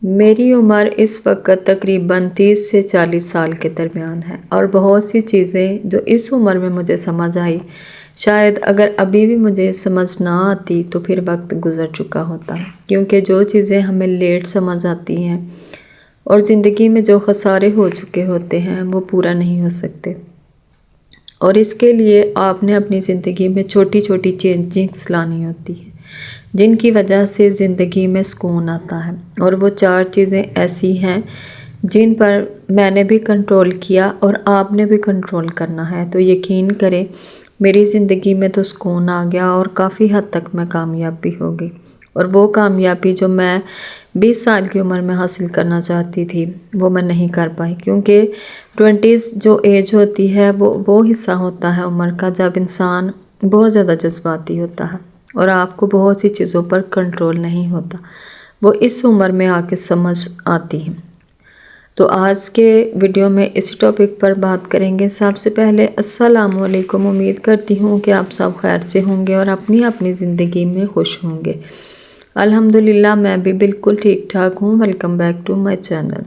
میری عمر اس وقت تقریباً 30 سے 40 سال کے درمیان ہے، اور بہت سی چیزیں جو اس عمر میں مجھے سمجھ آئی، شاید اگر ابھی بھی مجھے سمجھ نہ آتی تو پھر وقت گزر چکا ہوتا، کیونکہ جو چیزیں ہمیں لیٹ سمجھ آتی ہیں اور زندگی میں جو خسارے ہو چکے ہوتے ہیں وہ پورا نہیں ہو سکتے، اور اس کے لیے آپ نے اپنی زندگی میں چھوٹی چھوٹی چینجنگز لانی ہوتی ہیں جن کی وجہ سے زندگی میں سکون آتا ہے، اور وہ 4 چیزیں ایسی ہیں جن پر میں نے بھی کنٹرول کیا اور آپ نے بھی کنٹرول کرنا ہے، تو یقین کریں میری زندگی میں تو سکون آ گیا اور کافی حد تک میں کامیاب بھی ہو گئی، اور وہ کامیابی جو میں 20 سال کی عمر میں حاصل کرنا چاہتی تھی وہ میں نہیں کر پائی، کیونکہ 20s جو ایج ہوتی ہے وہ حصہ ہوتا ہے عمر کا جب انسان بہت زیادہ جذباتی ہوتا ہے اور آپ کو بہت سی چیزوں پر کنٹرول نہیں ہوتا، وہ اس عمر میں آ کے سمجھ آتی ہیں۔ تو آج کے ویڈیو میں اسی ٹاپک پر بات کریں گے۔ سب سے پہلے السلام علیکم، امید کرتی ہوں کہ آپ سب خیر سے ہوں گے اور اپنی اپنی زندگی میں خوش ہوں گے۔ الحمدللہ میں بھی بالکل ٹھیک ٹھاک ہوں۔ Welcome back to my channel.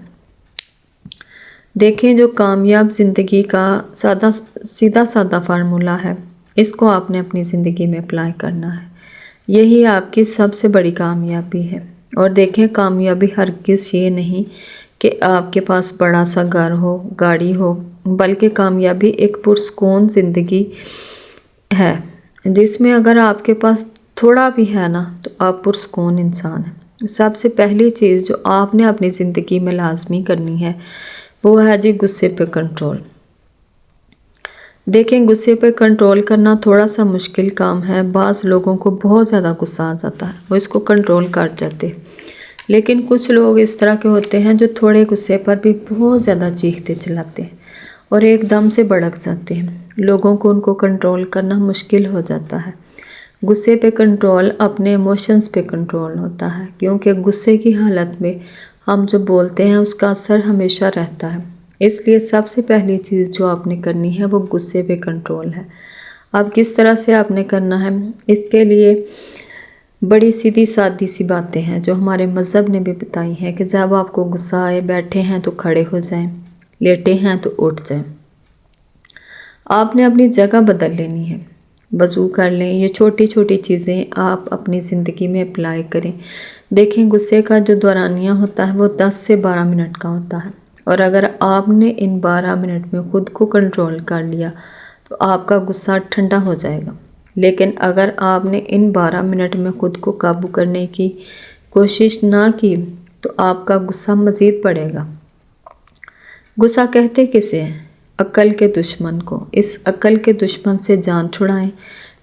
دیکھیں، جو کامیاب زندگی کا سیدھا سادہ فارمولہ ہے، اس کو آپ نے اپنی زندگی میں اپلائی کرنا ہے، یہی آپ کی سب سے بڑی کامیابی ہے۔ اور دیکھیں، کامیابی ہرگز یہ نہیں کہ آپ کے پاس بڑا سا گھر ہو، گاڑی ہو، بلکہ کامیابی ایک پرسکون زندگی ہے جس میں اگر آپ کے پاس تھوڑا بھی ہے نا تو آپ پرسکون انسان ہیں۔ سب سے پہلی چیز جو آپ نے اپنی زندگی میں لازمی کرنی ہے وہ ہے غصے پہ کنٹرول۔ دیکھیں، غصے پہ کنٹرول کرنا تھوڑا سا مشکل کام ہے۔ بعض لوگوں کو بہت زیادہ غصہ آ جاتا ہے، وہ اس کو کنٹرول کر جاتے ہیں، لیکن کچھ لوگ اس طرح کے ہوتے ہیں جو تھوڑے غصے پر بھی بہت زیادہ چیختے چلاتے ہیں اور ایک دم سے بھڑک جاتے ہیں۔ لوگوں کو ان کو کنٹرول کرنا مشکل ہو جاتا ہے۔ غصے پہ کنٹرول اپنے ایموشنز پہ کنٹرول ہوتا ہے، کیونکہ غصے کی حالت میں ہم جو بولتے ہیں اس کا اثر ہمیشہ رہتا ہے۔ اس لیے سب سے پہلی چیز جو آپ نے کرنی ہے وہ غصے پہ کنٹرول ہے۔ اب کس طرح سے آپ نے کرنا ہے، اس کے لیے بڑی سیدھی سادی سی باتیں ہیں جو ہمارے مذہب نے بھی بتائی ہیں کہ جب آپ کو غصہ آئے، بیٹھے ہیں تو کھڑے ہو جائیں، لیٹے ہیں تو اٹھ جائیں۔ آپ نے اپنی جگہ بدل لینی ہے، وضو کر لیں۔ یہ چھوٹی چھوٹی چیزیں آپ اپنی زندگی میں اپلائی کریں۔ دیکھیں، غصے کا جو دورانیہ ہوتا ہے وہ 10 سے 12 منٹ کا ہوتا ہے، اور اگر آپ نے ان 12 منٹ میں خود کو کنٹرول کر لیا تو آپ کا غصہ ٹھنڈا ہو جائے گا، لیکن اگر آپ نے ان 12 منٹ میں خود کو قابو کرنے کی کوشش نہ کی تو آپ کا غصہ مزید بڑھے گا۔ غصہ کہتے کسے ہیں؟ عقل کے دشمن کو۔ اس عقل کے دشمن سے جان چھڑائیں،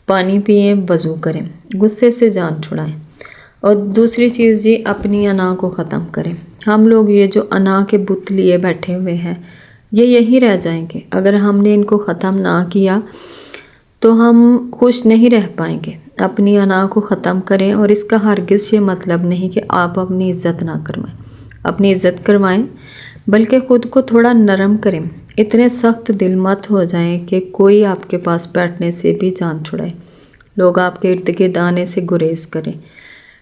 پانی پئیں، وضو کریں، غصے سے جان چھڑائیں۔ اور دوسری چیز جی، اپنی انا کو ختم کریں۔ ہم لوگ یہ جو انا کے بت لیے بیٹھے ہوئے ہیں یہ یہی رہ جائیں گے، اگر ہم نے ان کو ختم نہ کیا تو ہم خوش نہیں رہ پائیں گے۔ اپنی انا کو ختم کریں، اور اس کا ہرگز یہ مطلب نہیں کہ آپ اپنی عزت نہ کروائیں، اپنی عزت کروائیں، بلکہ خود کو تھوڑا نرم کریں۔ اتنے سخت دل مت ہو جائیں کہ کوئی آپ کے پاس بیٹھنے سے بھی جان چھڑائے، لوگ آپ کے ارد گرد آنے سے گریز کریں،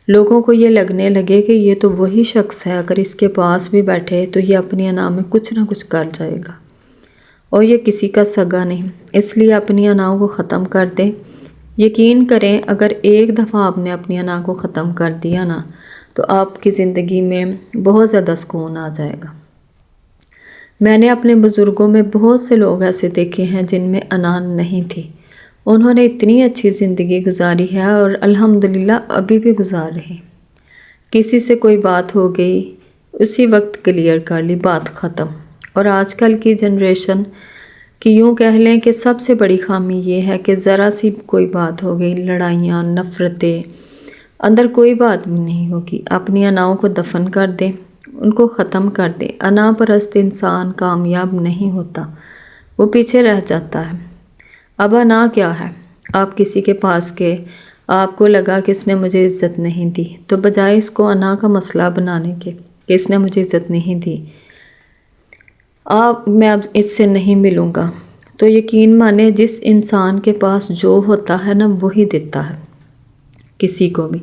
لوگوں کو یہ لگنے لگے کہ یہ تو وہی شخص ہے، اگر اس کے پاس بھی بیٹھے تو یہ اپنی انا میں کچھ نہ کچھ کر جائے گا، اور یہ کسی کا سگا نہیں۔ اس لیے اپنی انا کو ختم کر دیں۔ یقین کریں، اگر ایک دفعہ آپ نے اپنی انا کو ختم کر دیا نا تو آپ کی زندگی میں بہت زیادہ سکون آ جائے گا۔ میں نے اپنے بزرگوں میں بہت سے لوگ ایسے دیکھے ہیں جن میں انا نہیں تھی، انہوں نے اتنی اچھی زندگی گزاری ہے اور الحمدللہ ابھی بھی گزار رہے ہیں۔ کسی سے کوئی بات ہو گئی، اسی وقت کلیئر کر لی، بات ختم۔ اور آج کل کی جنریشن کی یوں کہہ لیں کہ سب سے بڑی خامی یہ ہے کہ ذرا سی کوئی بات ہو گئی، لڑائیاں، نفرتیں، اندر کوئی بات بھی نہیں ہوگی۔ اپنی اناؤں کو دفن کر دیں، ان کو ختم کر دیں۔ انا پرست انسان کامیاب نہیں ہوتا، وہ پیچھے رہ جاتا ہے۔ اب انا کیا ہے؟ آپ کسی کے پاس گئے، آپ کو لگا کہ اس نے مجھے عزت نہیں دی، تو بجائے اس کو انا کا مسئلہ بنانے کے کہ اس نے مجھے عزت نہیں دی، میں اب اس سے نہیں ملوں گا، تو یقین مانے جس انسان کے پاس جو ہوتا ہے نا وہی دیتا ہے کسی کو بھی۔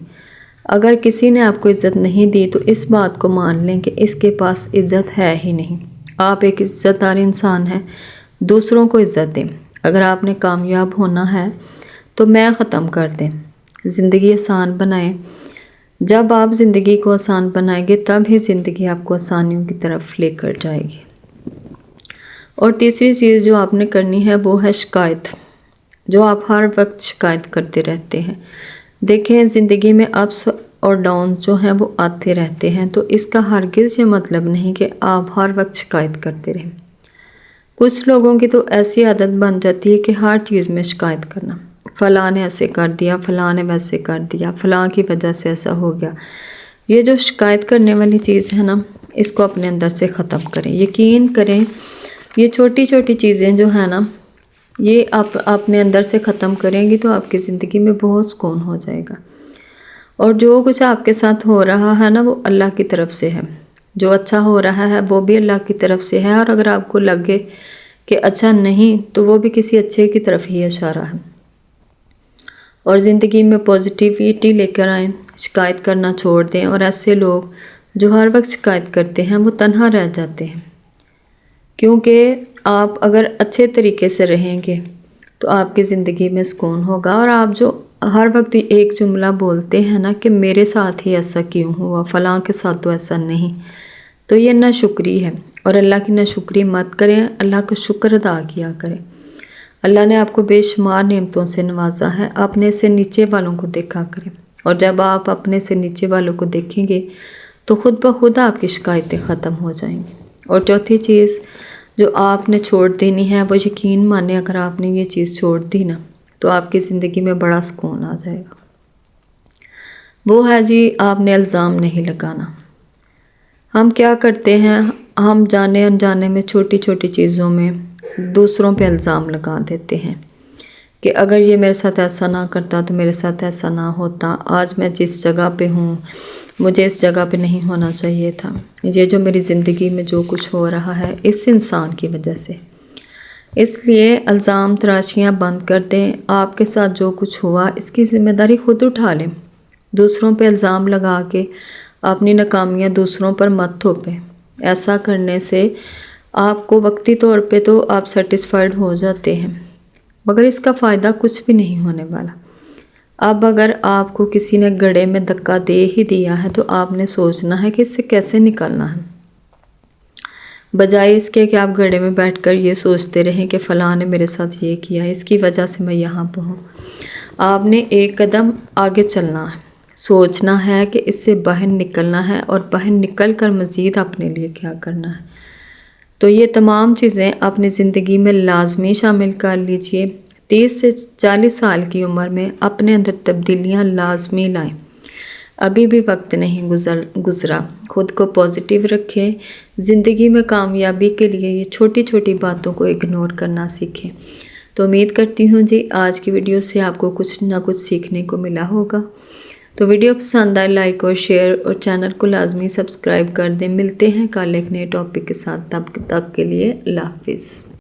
اگر کسی نے آپ کو عزت نہیں دی تو اس بات کو مان لیں کہ اس کے پاس عزت ہے ہی نہیں۔ آپ ایک عزت دار انسان ہیں، دوسروں کو عزت دیں۔ اگر آپ نے کامیاب ہونا ہے تو میں ختم کر دیں، زندگی آسان بنائیں۔ جب آپ زندگی کو آسان بنائیں گے تب ہی زندگی آپ کو آسانیوں کی طرف لے کر جائے گی۔ اور تیسری چیز جو آپ نے کرنی ہے وہ ہے شکایت، جو آپ ہر وقت شکایت کرتے رہتے ہیں۔ دیکھیں زندگی میں اپس اور ڈاؤن جو ہیں وہ آتے رہتے ہیں، تو اس کا ہرگز یہ مطلب نہیں کہ آپ ہر وقت شکایت کرتے رہیں۔ کچھ لوگوں کی تو ایسی عادت بن جاتی ہے کہ ہر چیز میں شکایت کرنا، فلاں نے ایسے کر دیا، فلاں نے ویسے کر دیا، فلاں کی وجہ سے ایسا ہو گیا۔ یہ جو شکایت کرنے والی چیز ہے نا، اس کو اپنے اندر سے ختم کریں۔ یقین کریں یہ چھوٹی چھوٹی چیزیں جو ہیں نا، یہ آپ اپنے اندر سے ختم کریں گی تو آپ کی زندگی میں بہت سکون ہو جائے گا۔ اور جو کچھ آپ کے ساتھ ہو رہا ہے نا وہ اللہ کی طرف سے ہے، جو اچھا ہو رہا ہے وہ بھی اللہ کی طرف سے ہے، اور اگر آپ کو لگے کہ اچھا نہیں تو وہ بھی کسی اچھے کی طرف ہی اشارہ ہے۔ اور زندگی میں پازیٹیویٹی لے کر آئیں، شکایت کرنا چھوڑ دیں، اور ایسے لوگ جو ہر وقت شکایت کرتے ہیں وہ تنہا رہ جاتے ہیں، کیونکہ آپ اگر اچھے طریقے سے رہیں گے تو آپ کی زندگی میں سکون ہوگا۔ اور آپ جو ہر وقت ایک جملہ بولتے ہیں نا کہ میرے ساتھ ہی ایسا کیوں ہوا، فلاں کے ساتھ تو ایسا نہیں، تو یہ ناشکری ہے، اور اللہ کی ناشکری مت کریں، اللہ کا شکر ادا کیا کریں۔ اللہ نے آپ کو بے شمار نعمتوں سے نوازا ہے، اپنے سے نیچے والوں کو دیکھا کریں، اور جب آپ اپنے سے نیچے والوں کو دیکھیں گے تو خود بخود آپ کی شکایتیں ختم ہو جائیں گی۔ اور چوتھی چیز جو آپ نے چھوڑ دینی ہے وہ یقین مانیں، اگر آپ نے یہ چیز چھوڑ دی نا تو آپ کی زندگی میں بڑا سکون آ جائے گا۔ وہ ہے جی، آپ نے الزام نہیں لگانا۔ ہم کیا کرتے ہیں، ہم جانے انجانے میں چھوٹی چھوٹی چیزوں میں دوسروں پہ الزام لگا دیتے ہیں کہ اگر یہ میرے ساتھ ایسا نہ کرتا تو میرے ساتھ ایسا نہ ہوتا، آج میں جس جگہ پہ ہوں مجھے اس جگہ پہ نہیں ہونا چاہیے تھا، یہ جو میری زندگی میں جو کچھ ہو رہا ہے اس انسان کی وجہ سے۔ اس لیے الزام تراشیاں بند کر دیں، آپ کے ساتھ جو کچھ ہوا اس کی ذمہ داری خود اٹھا لیں۔ دوسروں پہ الزام لگا کے اپنی ناکامیاں دوسروں پر مت تھوپیں، ایسا کرنے سے آپ کو وقتی طور پہ تو آپ سیٹسفائیڈ ہو جاتے ہیں، مگر اس کا فائدہ کچھ بھی نہیں ہونے والا۔ اب اگر آپ کو کسی نے گڑھے میں دھکا دے ہی دیا ہے تو آپ نے سوچنا ہے کہ اس سے کیسے نکلنا ہے، بجائے اس کے کہ آپ گڑھے میں بیٹھ کر یہ سوچتے رہیں کہ فلاں نے میرے ساتھ یہ کیا، اس کی وجہ سے میں یہاں پہ ہوں۔ آپ نے ایک قدم آگے چلنا ہے، سوچنا ہے کہ اس سے باہر نکلنا ہے، اور باہر نکل کر مزید اپنے لیے کیا کرنا ہے۔ تو یہ تمام چیزیں اپنی زندگی میں لازمی شامل کر لیجئے۔ 30 سے 40 سال کی عمر میں اپنے اندر تبدیلیاں لازمی لائیں، ابھی بھی وقت نہیں گزرا۔ خود کو پازیٹیو رکھیں، زندگی میں کامیابی کے لیے یہ چھوٹی چھوٹی باتوں کو اگنور کرنا سیکھیں۔ تو امید کرتی ہوں جی آج کی ویڈیو سے آپ کو کچھ نہ کچھ سیکھنے کو ملا ہوگا۔ تو ویڈیو پسند آئے لائک اور شیئر، اور چینل کو لازمی سبسکرائب کر دیں۔ ملتے ہیں کل ایک نئے ٹاپک کے ساتھ، تب تک کے لیے اللہ حافظ۔